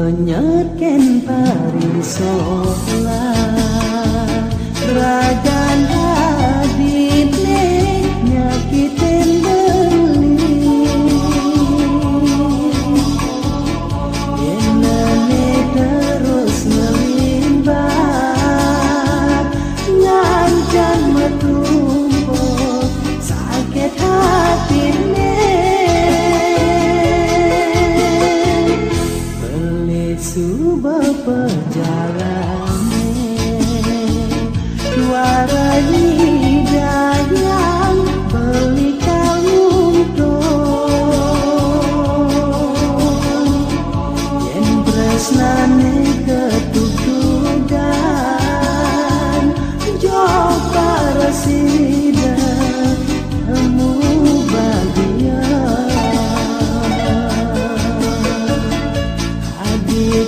nyeken parisola ragan hadine nyakitin beli yenane terus melimbat ngancam metumpuk sakit hatine Subah perjalanan suara lidah yang beli kalungtong yang tresnane ketutugan jauh para sida temu bahagia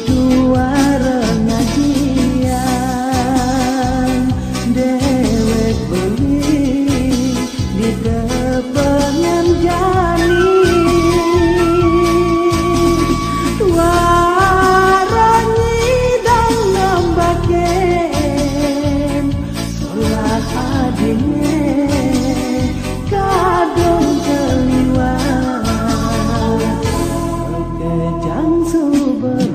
dua rengajian dewek beli di depangan jani warani dan nambaken solah adine kadung keliwat kejang subur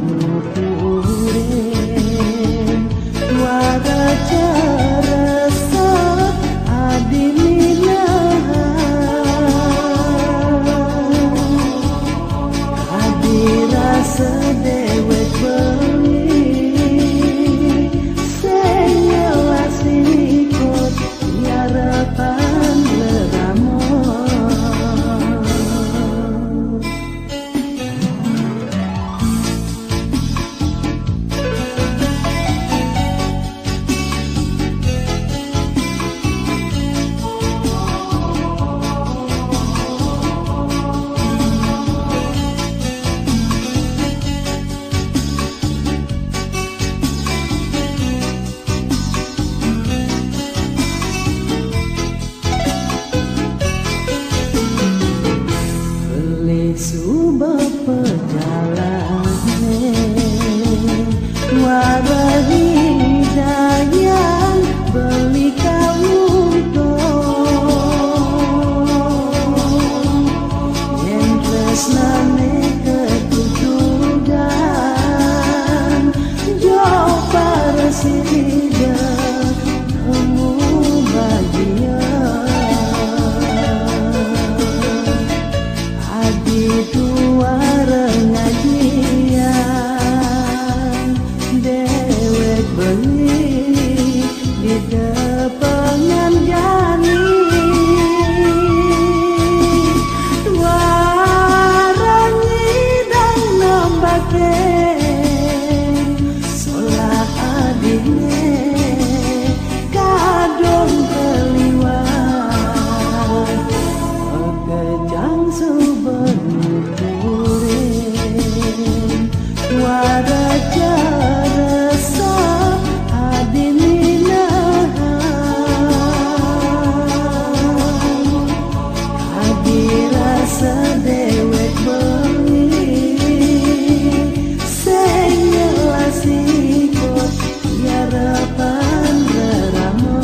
sedewek beli senyawa sikut harapan leramon Subah perjalanan warani dayang beli kalungtong yang tresnane ketutugan jauh para sida temu bahagia dua rengajian dewek beli di depangan jani warani dan nambaken solah adine kadung keliwat kejang subur Wara jarasa adinahan hadirasa dewek beli senyawa sikut harapan leramon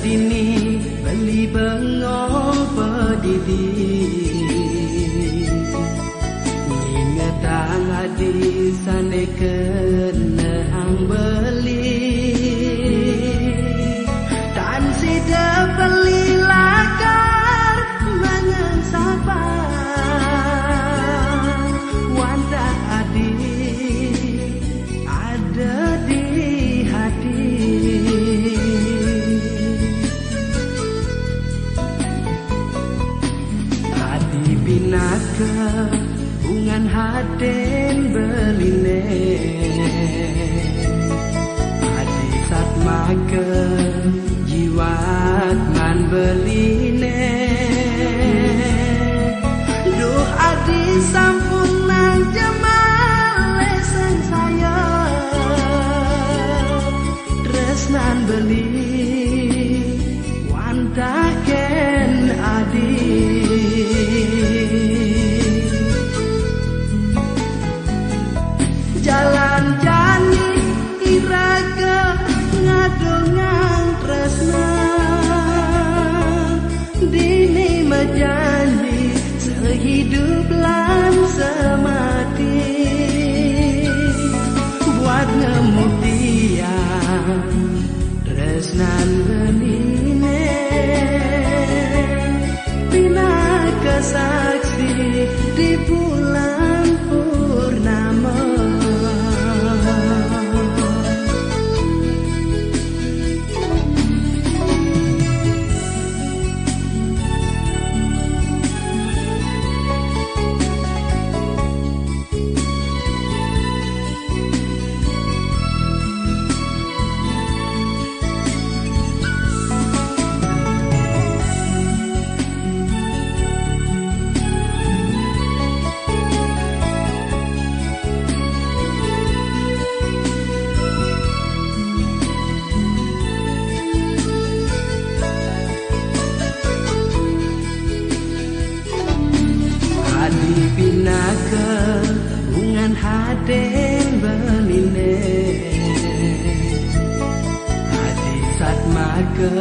dini beli bengong pedidi ingatang adi sane kena hang beli tan sida beli lakar mangan sabar wanda adi ada haden beline adi satmake jiwat man beline duh adi sampun nang jemale sang saya tresnan beli wantaken adi jalan jani iraga ngadongang tresna dini mejanji sehidup lan semati buat ngemudian tresnan benine pina kesaksi di bulan purnama pinaka bungan haden beline adi satmake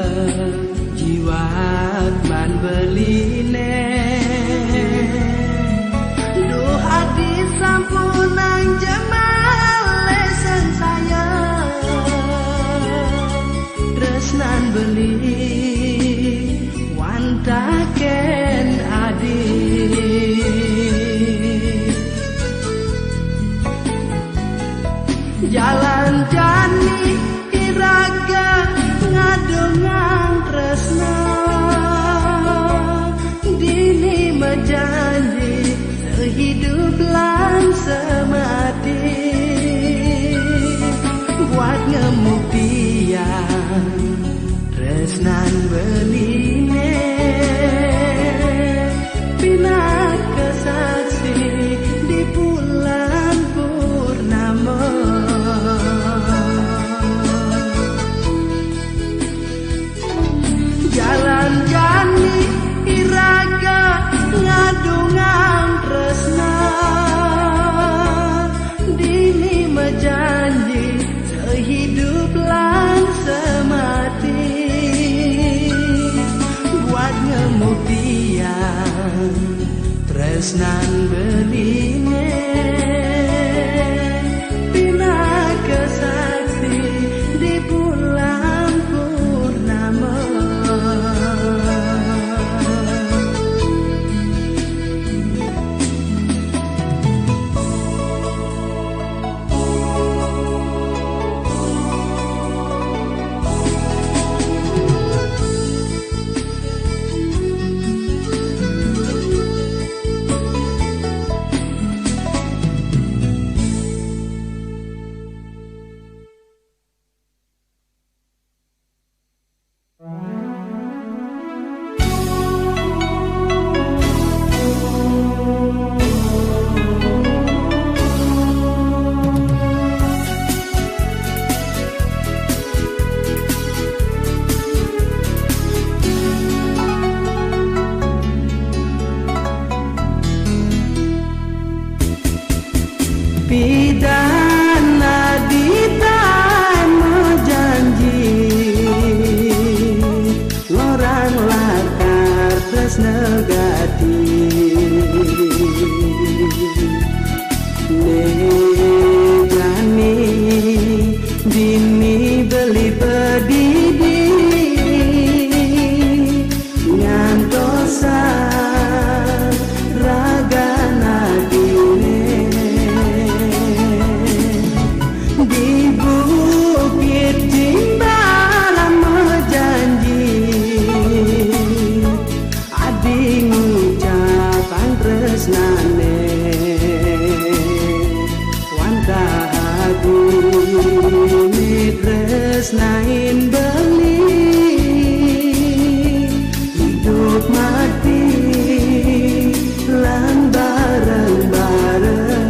jiwat man beline duh adi sampunang jemale sang saya tresnan beli wantaken adi jalan jani iraga ngadongang tresna dini mejanji sehidup lan semati buat ngemuktian tresnan beline pina kesaksi di bulan purnama jalan jani iraga ngadungang tresna dini mejanji sehidup lan semati buat ngemuktian tresnan beline pina kesaksi di bulan purnama pidana ditanya janji lorang lakar tresna gati nejani dini beli bedidi ngantosan ragana tresnane hati tresnain beli hidup mati lan bareng-bareng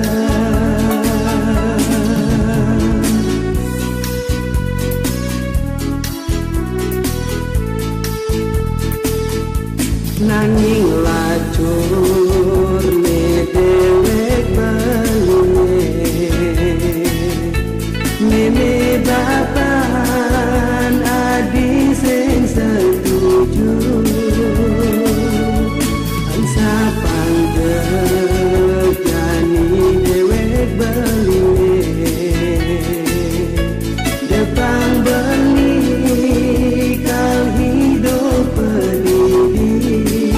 nanging lacur dewek Nene bapan adi sing setuju Angsa panggejani dewek belie Depang beli kau hidup pedidi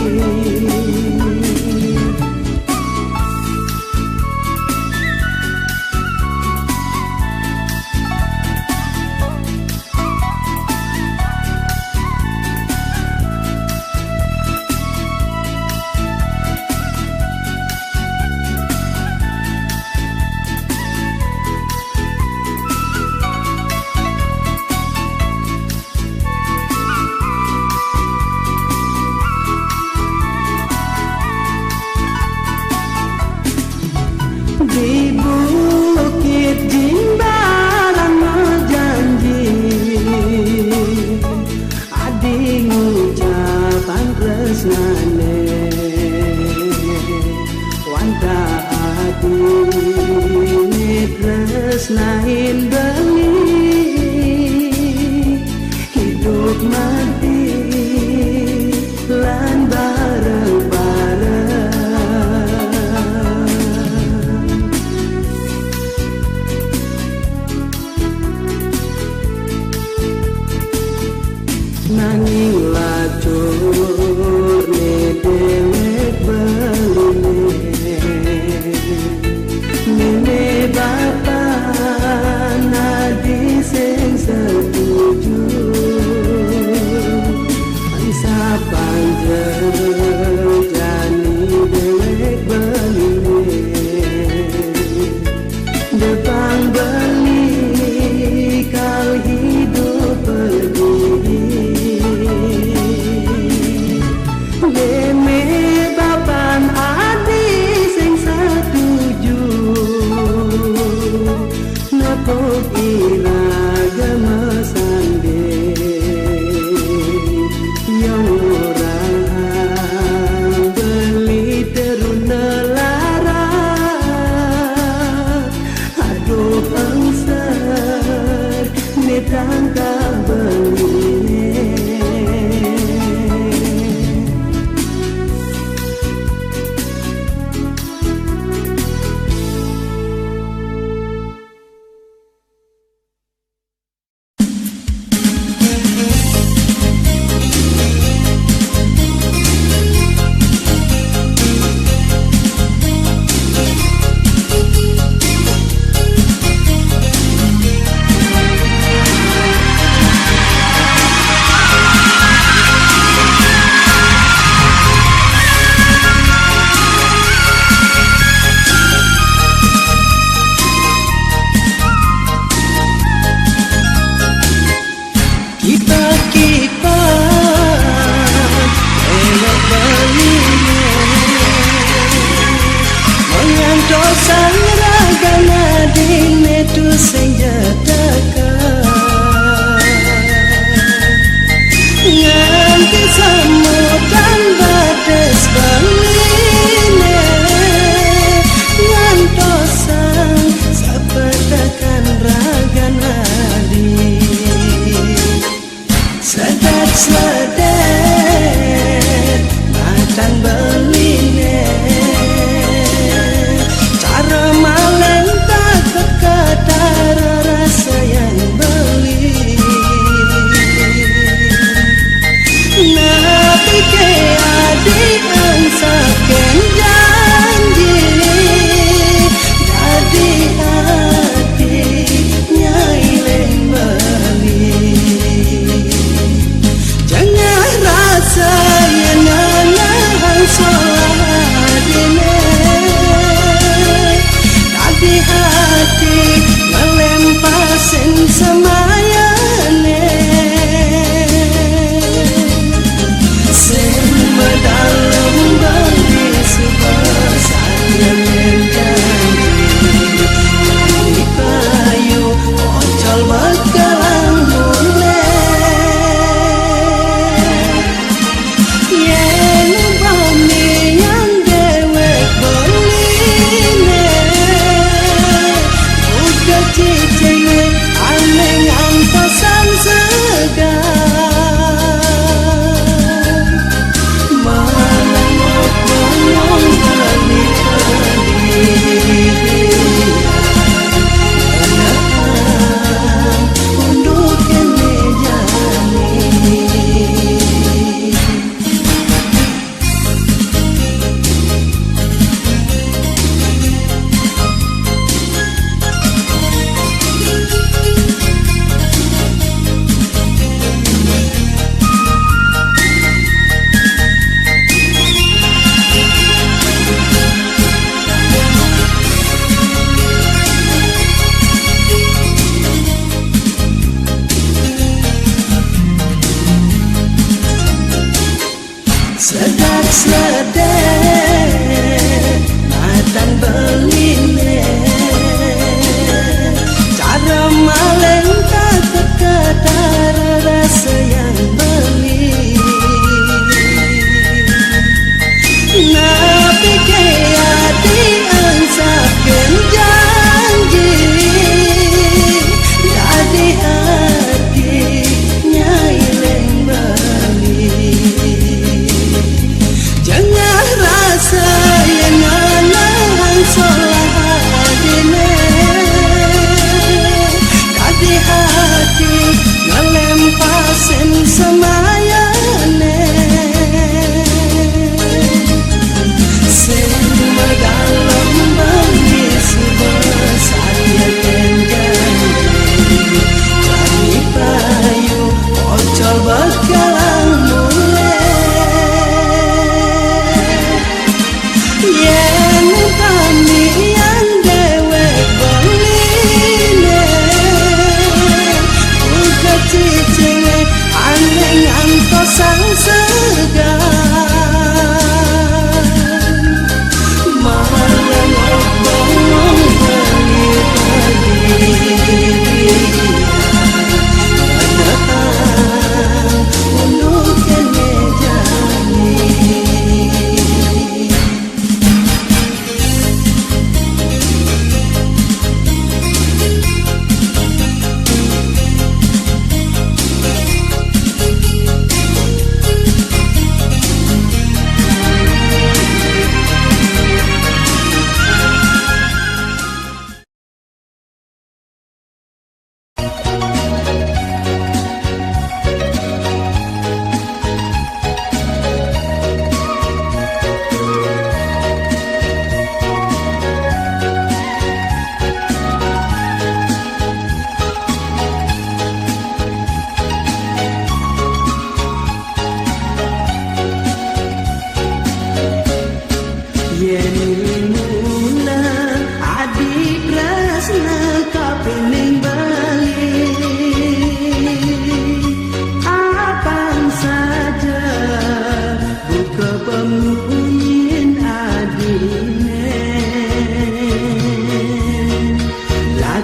di bukit Jimbaran janji adi ngucapan tresnane wanda adi tresnain beli hidup mati lan bareng-bareng nanging lacur dewek beline Nene bapak nadi sing setuju Angsa panggejani dewek beline Depang beli kau hidup peduli Leme bapan adi sing setuju Nepuk iraga mesande Yang orang beli teruna lara Aduh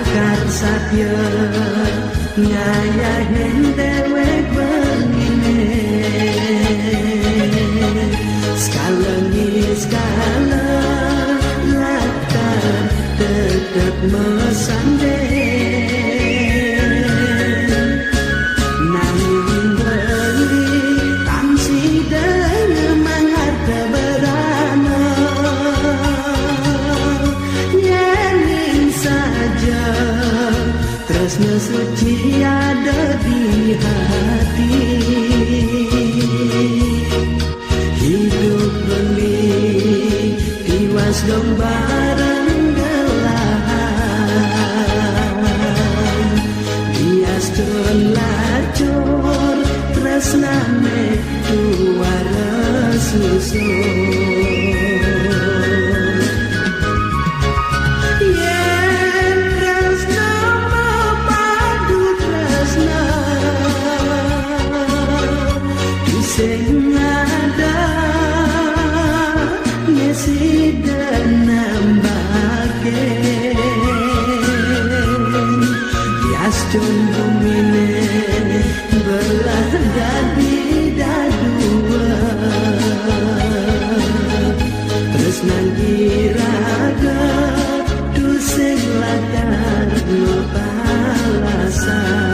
Lakar satya ngayahin dewek bengine skala skala lakar tetap mesanden nanging beli tamsi dengan mengharta berana yening saja tresna suci ada di hati hidup beli tiwas dong bareng gelahan bias ton lacur tresnane duara susun sing ada ngisi dan nambaken bias bumine belah dadi dadua terus nangiraga tu sing lakar no balasan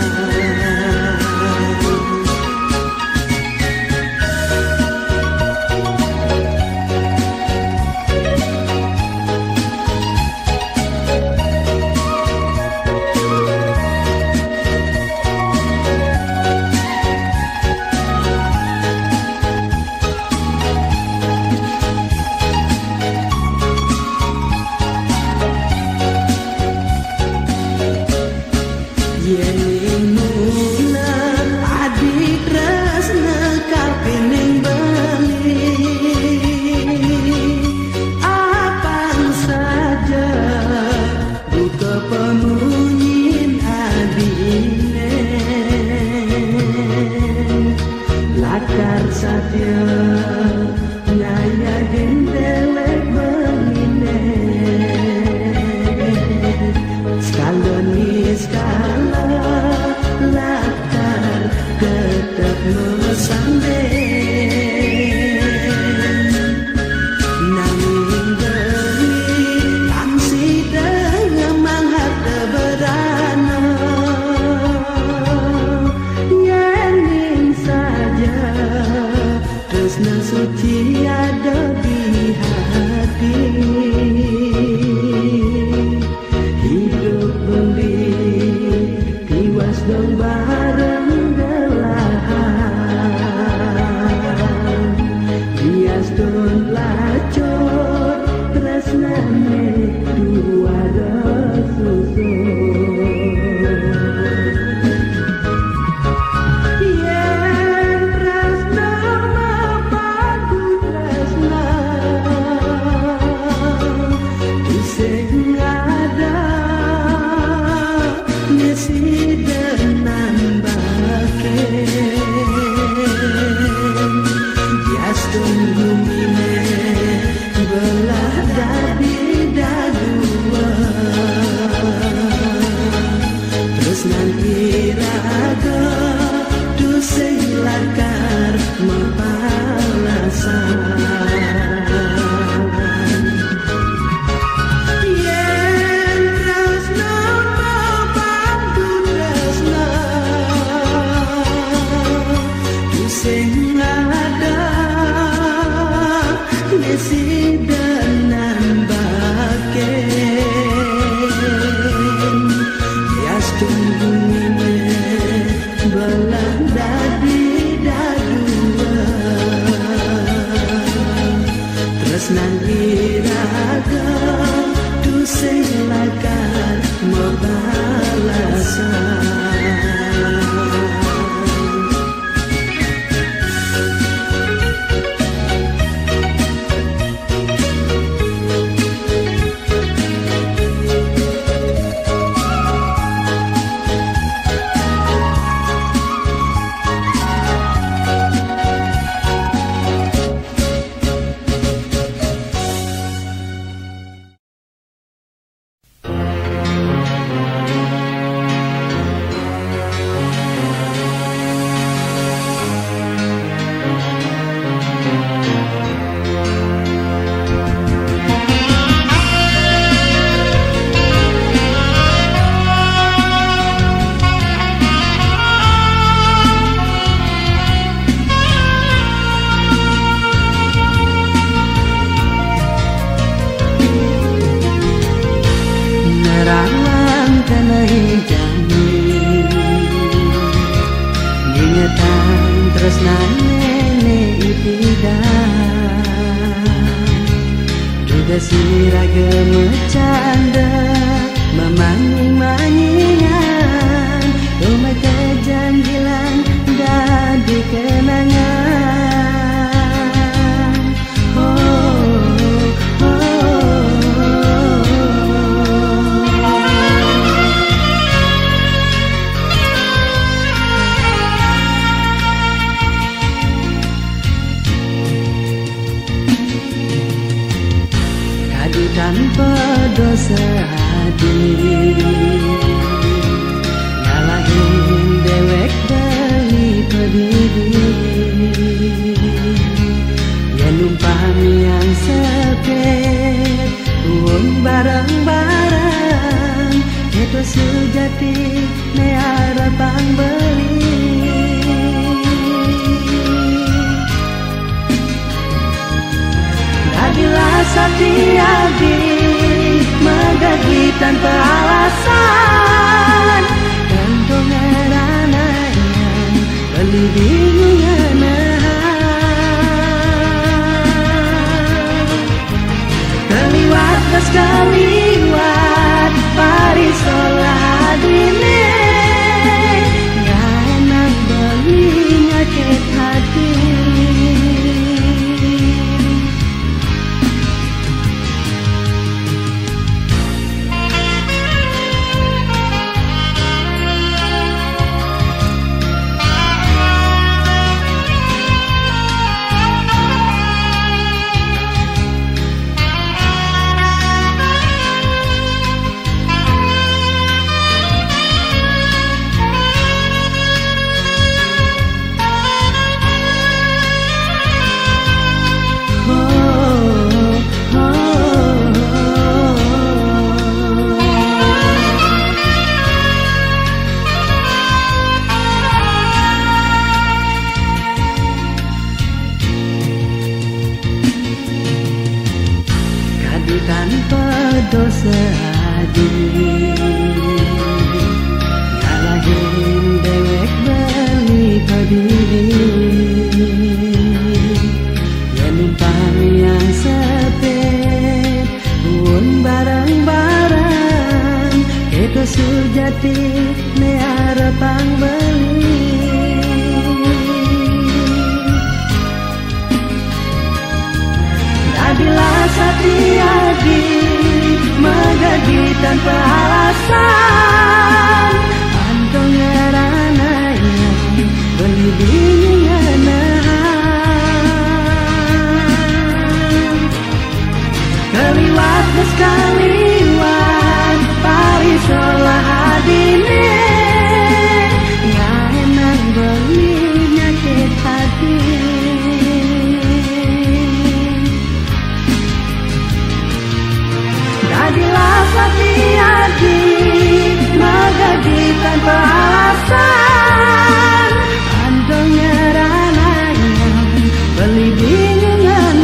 Tentang tresna nenek ipida Duda sira gemecanda Memanying-manyingan Rumah kejanjilan Dadi kenangan Kadi tanpa dosa hati Ngalahin dewek dari pediri Ya numpang yang sepet Uang barang-barang Itu sejati ne arapang beli Dadilah satiadi Megagi tanpa alasan Gantung erananya Beli bingungan Keliwat gas keliwat Parisolah hadine Gak enak beli nyakit hati Tanpa dosa adi Ngalahin dewek beli pediri Ya numpang yang sepet Uang barang-barang Itu sejati ne arapang beli Dadilah satiadi Megagi tanpa alasan Antong ngerananya Beli bingungan Keliwat gas keliwat Parisolah hadine Ya enak beli nyakit hati Dadilah satiadi Megagi tanpa alasan Andong ngerananya Beli bingungan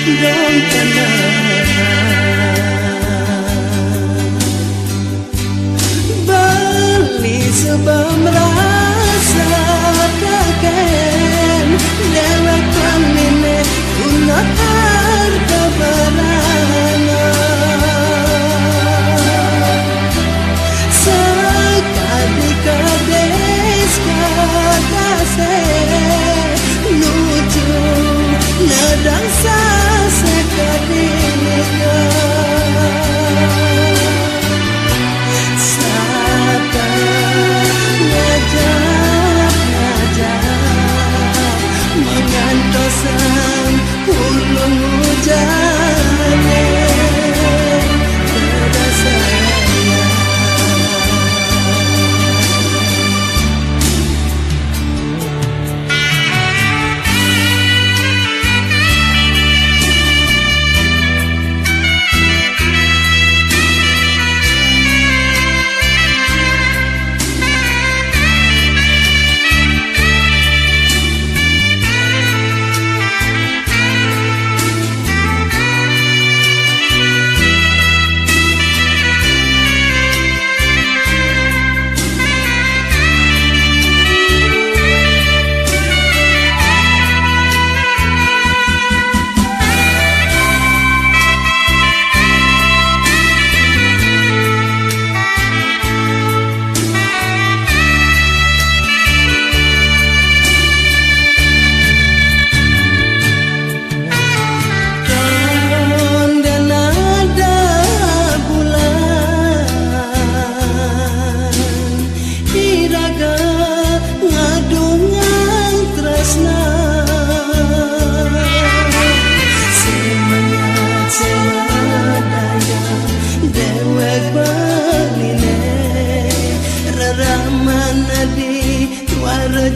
dong beli sebab merasa kagen lewat kamine unat harga barana sekali kades kadase nuju nadang sase kadiniga mengantosan ulung hujane pada saya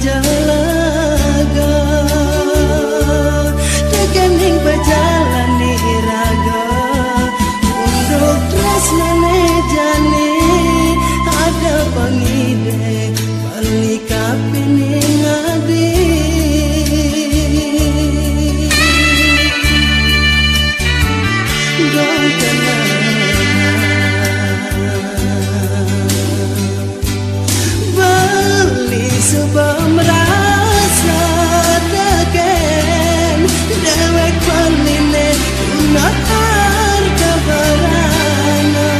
jalaga tekening berjalani raga untuk tresnane jane ada pangide balik kapine ngadi dong sebab merasa tegen dewek paline unat harga barana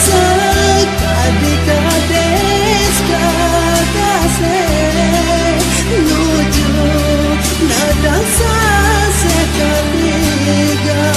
sekali kades kadase nuju nadang sase kaliga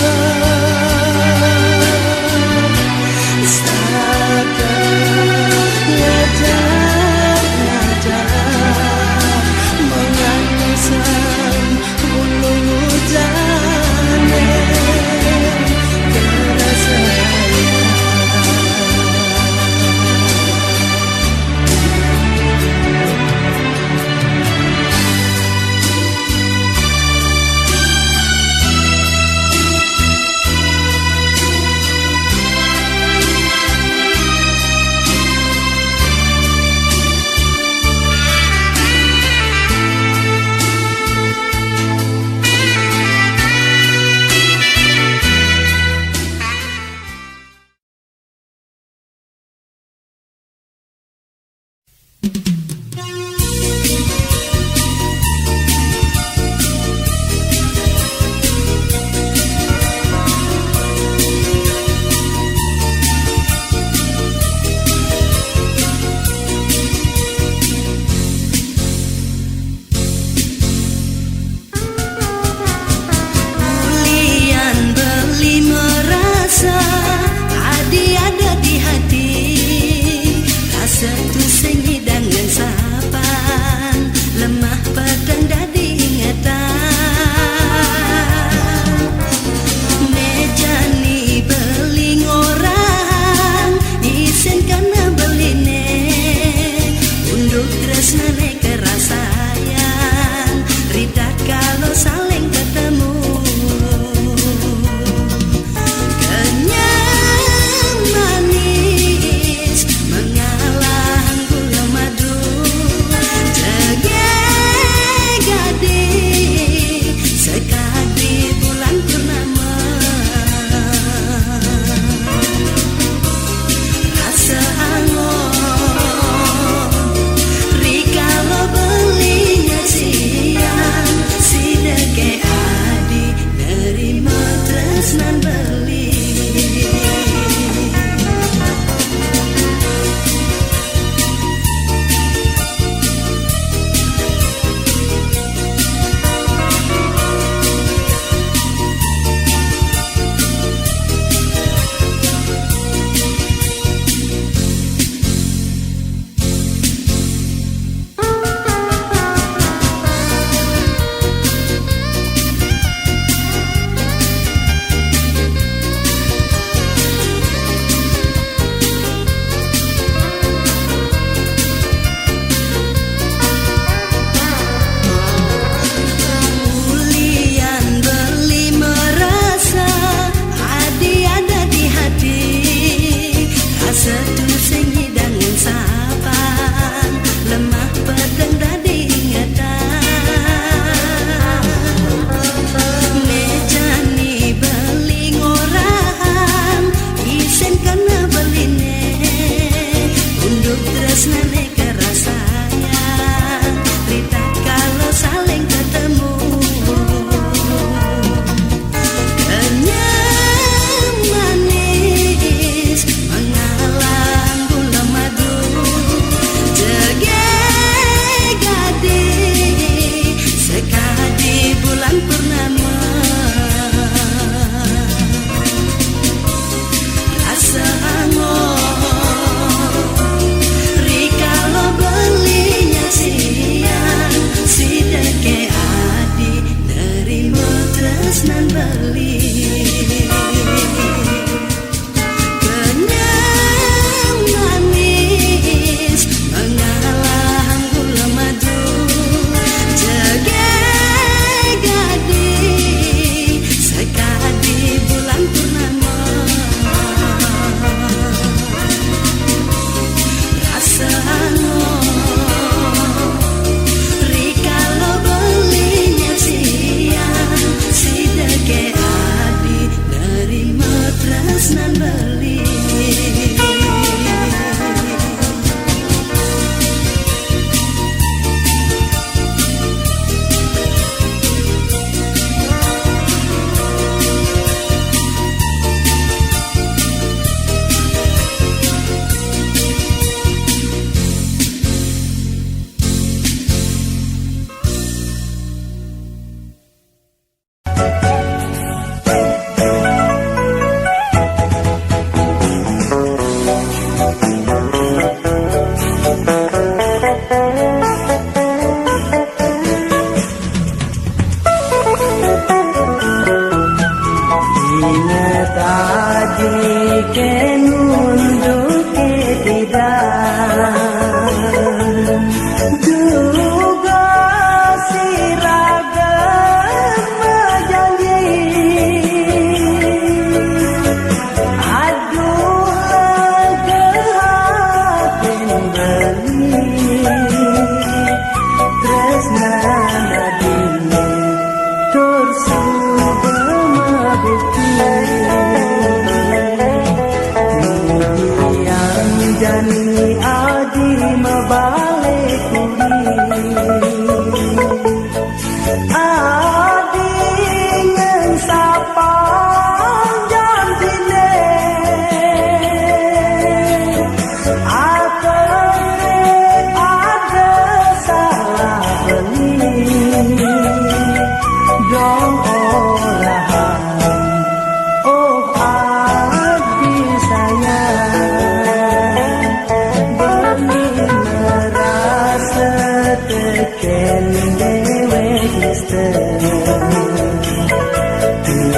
second dewek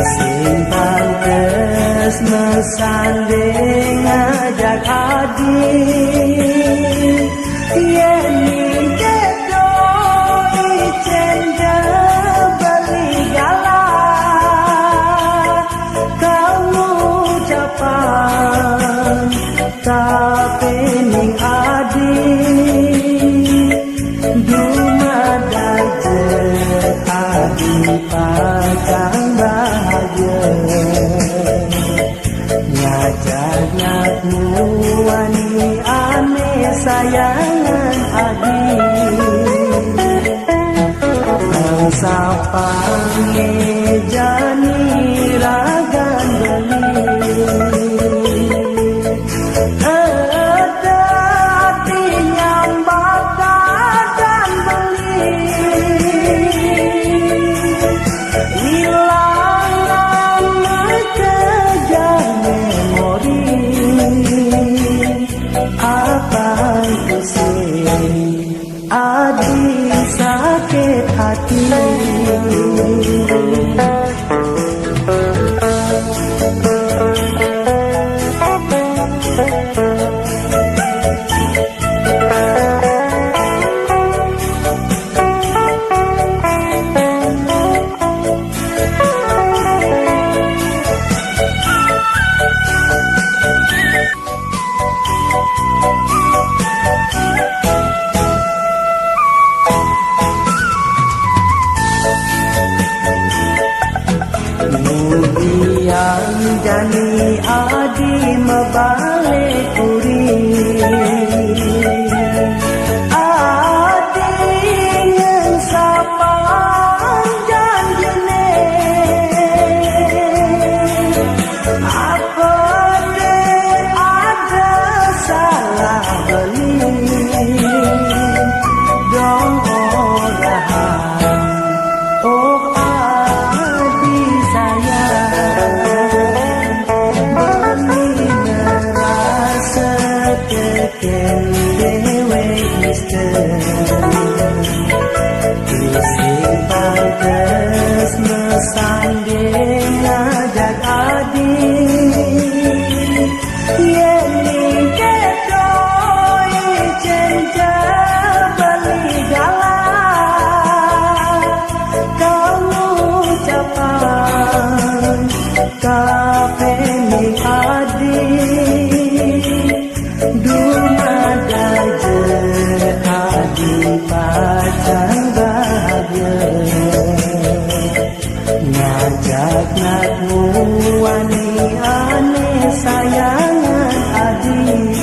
Simpang terus mesanding ajak adik Yen kedo icenda beli galah Kamu ucapan tapi ning adik Dumadai jet adik padang bahagia Ngajak wani aneh sayangan adik Bangsa pangejani ragan beli Ada hati nyambak dan beli Hilang kejar memori Apa itu sih adik sakit hati Yang jani adi mebalik kuri Adi yang sapan janjine Apa deh ada salah beli Dong orang Oh adi sayang Beli merasa keken dewek Simpang terus mesanding ajak adik Yen kedo icenda beli galah Kamu ucapan kafe ni adik Dumadai jet adik padang bahagia Ngajak wani aneh sayangan adik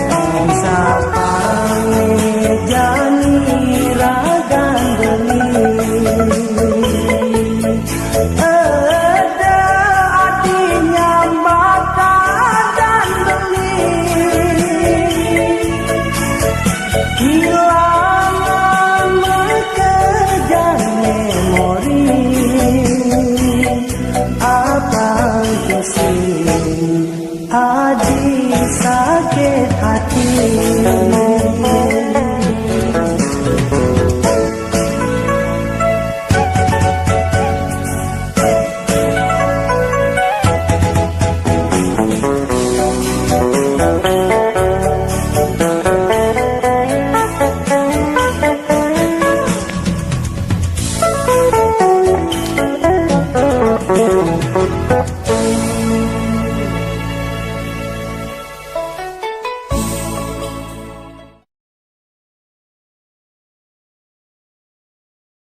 Bangsa pangejani ragan beli Ada artinya makan dan beli Hilang kejar memori Apa itu sih adik sakit hati